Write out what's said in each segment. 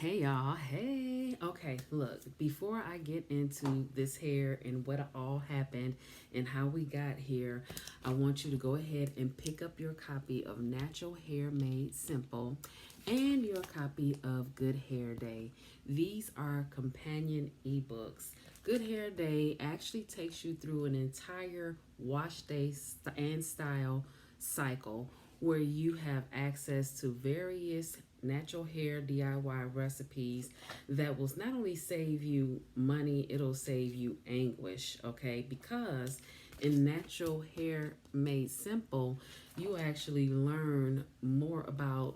Hey y'all, hey. Okay, look, before I get into this hair and what all happened and how we got here, I want you to go ahead and pick up your copy of Natural Hair Made Simple and your copy of Good Hair Day. These are companion ebooks. Good Hair Day actually takes you through an entire wash day and style cycle where you have access to various natural hair DIY recipes that will not only save you money, it'll save you anguish, okay? Because in Natural Hair Made Simple, you actually learn more about,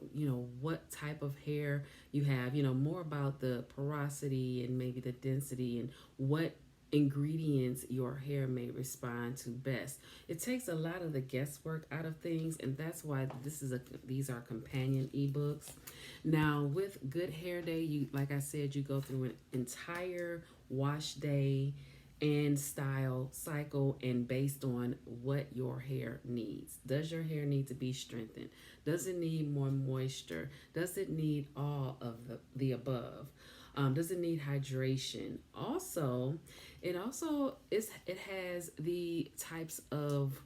what type of hair you have, more about the porosity and maybe the density and what ingredients your hair may respond to best. It takes a lot of the guesswork out of things, and that's why these are companion ebooks. Now, with Good Hair Day, you like I said, you go through an entire wash day and style cycle and based on what your hair needs. Does your hair need to be strengthened? Does it need more moisture? Does it need all of the above? Does it need hydration? It has the types of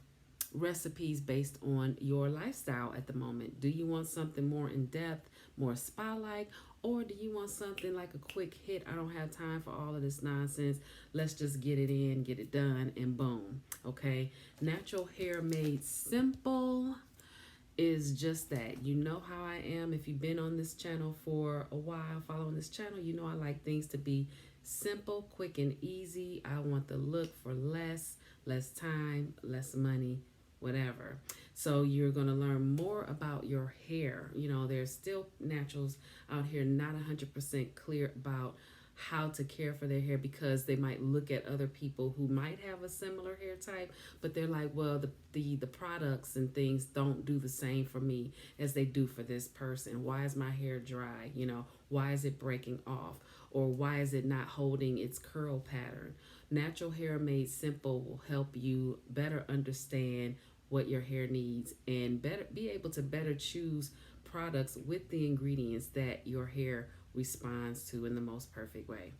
recipes based on your lifestyle at the moment. Do you want something more in depth, more spa like, or do you want something like a quick hit? I don't have time for all of this nonsense. Let's just get it in, get it done, and boom. Okay. Natural Hair Made Simple is just that. You know how I am. If you've been on this channel for a while, following this channel, you know I like things to be simple, quick, and easy. I want the look for less time, less money, whatever. So you're going to learn more about your hair. There's still naturals out here not 100% clear about how to care for their hair because they might look at other people who might have a similar hair type, but they're like, well, the products and things don't do the same for me as they do for this person. Why is my hair dry? Why is it breaking off? Or why is it not holding its curl pattern? Natural Hair Made Simple will help you better understand what your hair needs and better be able to better choose products with the ingredients that your hair responds to in the most perfect way.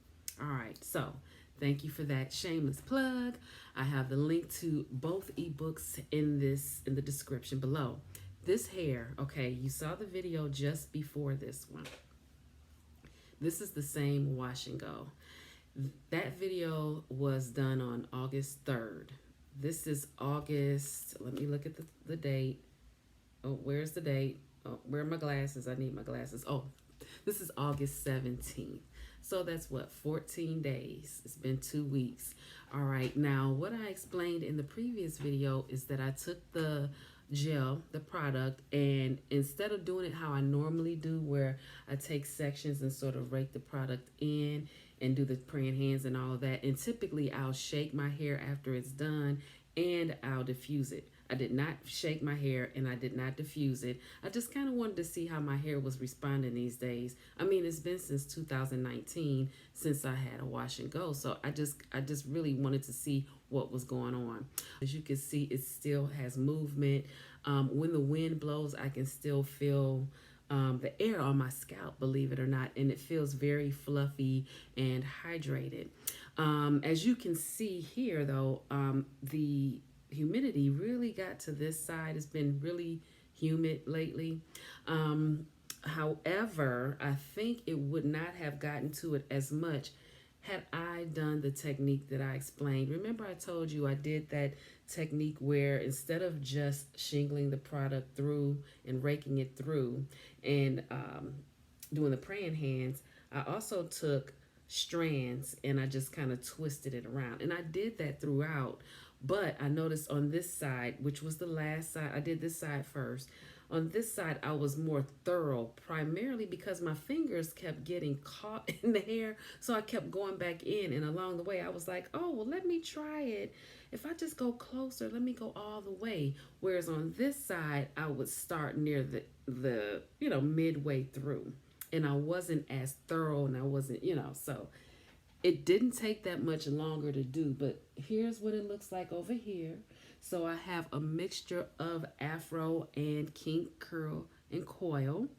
All right, so thank you for that shameless plug. I have the link to both ebooks in the description below. This hair, okay, you saw the video just before this one. This is the same wash and go. That video was done on August 3rd. This is August. Let me look at the date. Oh, where's the date? Oh, where are my glasses? I need my glasses. Oh, this is August 17th. So that's what, 14 days. It's been 2 weeks. All right. Now, what I explained in the previous video is that I took the gel, the product, and instead of doing it how I normally do, where I take sections and sort of rake the product in and do the praying hands and all of that, and typically I'll shake my hair after it's done and I'll diffuse it. I did not shake my hair and I did not diffuse it. I just kind of wanted to see how my hair was responding these days. I mean, it's been since 2019 since I had a wash and go. So I just really wanted to see what was going on. As you can see, it still has movement. When the wind blows, I can still feel the air on my scalp, believe it or not, and it feels very fluffy and hydrated. As you can see here, though, the humidity really got to this side. It's been really humid lately. However, I think it would not have gotten to it as much had I done the technique that I explained. Remember I told you I did that technique where instead of just shingling the product through and raking it through and doing the praying hands, I also took strands and I just kind of twisted it around. And I did that throughout. But I noticed on this side, which was the last side, I did this side first. On this side, I was more thorough, primarily because my fingers kept getting caught in the hair. So I kept going back in. And along the way, I was like, oh, well, let me try it. If I just go closer, let me go all the way. Whereas on this side, I would start near the midway through. And I wasn't as thorough and I wasn't, so it didn't take that much longer to do, but here's what it looks like over here. So I have a mixture of afro and kink, curl, and coil.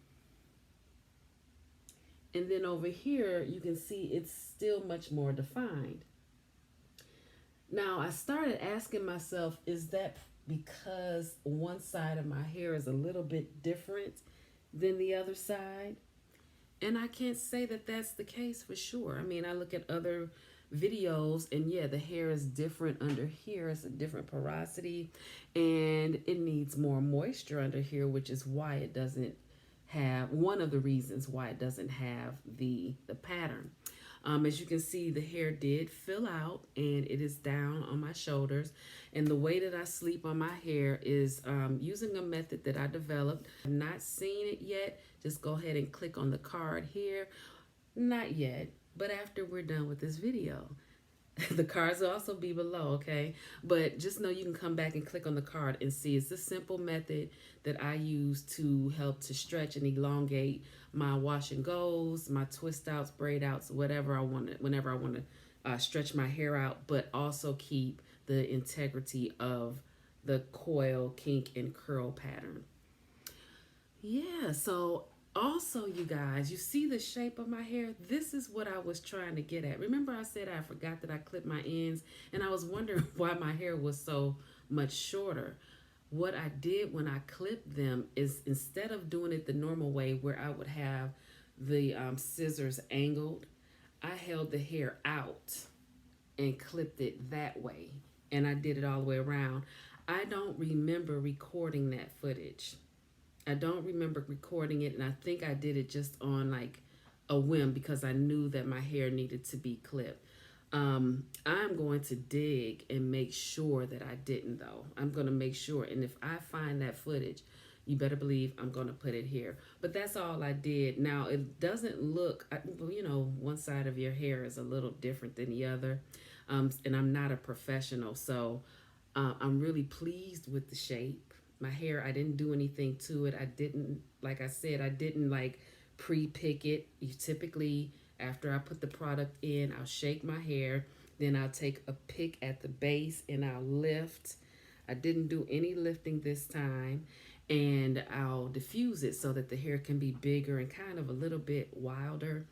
And then over here, you can see it's still much more defined. Now, I started asking myself, is that because one side of my hair is a little bit different than the other side? And I can't say that that's the case for sure. I mean, I look at other videos and yeah, the hair is different under here. It's a different porosity and it needs more moisture under here, which is why it doesn't have, one of the reasons why it doesn't have the pattern. As you can see, the hair did fill out and it is down on my shoulders. And the way that I sleep on my hair is using a method that I developed. I've not seen it yet. Just go ahead and click on the card here. Not yet, but after we're done with this video. The cards will also be below, okay? But just know you can come back and click on the card and see. It's a simple method that I use to help to stretch and elongate my wash and goes, my twist outs, braid outs, whatever I want to, whenever I want to stretch my hair out, but also keep the integrity of the coil, kink, and curl pattern. Yeah, so also, you guys, you see the shape of my hair? This is what I was trying to get at. Remember I said I forgot that I clipped my ends and I was wondering why my hair was so much shorter. What I did when I clipped them is instead of doing it the normal way where I would have the scissors angled, I held the hair out and clipped it that way. And I did it all the way around. I don't remember recording that footage. I don't remember recording it, and I think I did it just on like a whim because I knew that my hair needed to be clipped. I'm going to dig and make sure that I didn't, though. I'm going to make sure, and if I find that footage, you better believe I'm going to put it here. But that's all I did. Now, it doesn't look, you know, one side of your hair is a little different than the other, and I'm not a professional, so I'm really pleased with the shape. My hair, I didn't do anything to it. I didn't, like I said, I didn't like pre-pick it. You typically, after I put the product in, I'll shake my hair. Then I'll take a pick at the base and I'll lift. I didn't do any lifting this time. And I'll diffuse it so that the hair can be bigger and kind of a little bit wilder.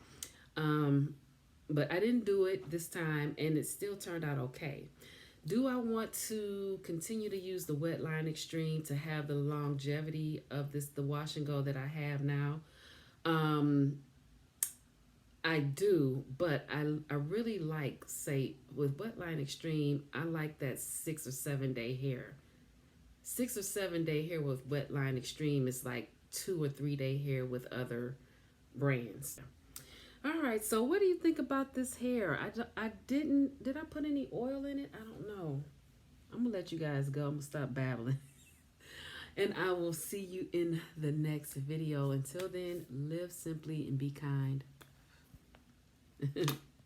But I didn't do it this time and it still turned out okay. Do I want to continue to use the Wet Line Extreme to have the longevity of the wash and go that I have now? I do, but I really like, say, with Wet Line Extreme, I like that 6 or 7 day hair. 6 or 7 day hair with Wet Line Extreme is like 2 or 3 day hair with other brands. All right, so what do you think about this hair? Did I put any oil in it? I don't know. I'm going to let you guys go. I'm going to stop babbling. And I will see you in the next video. Until then, live simply and be kind.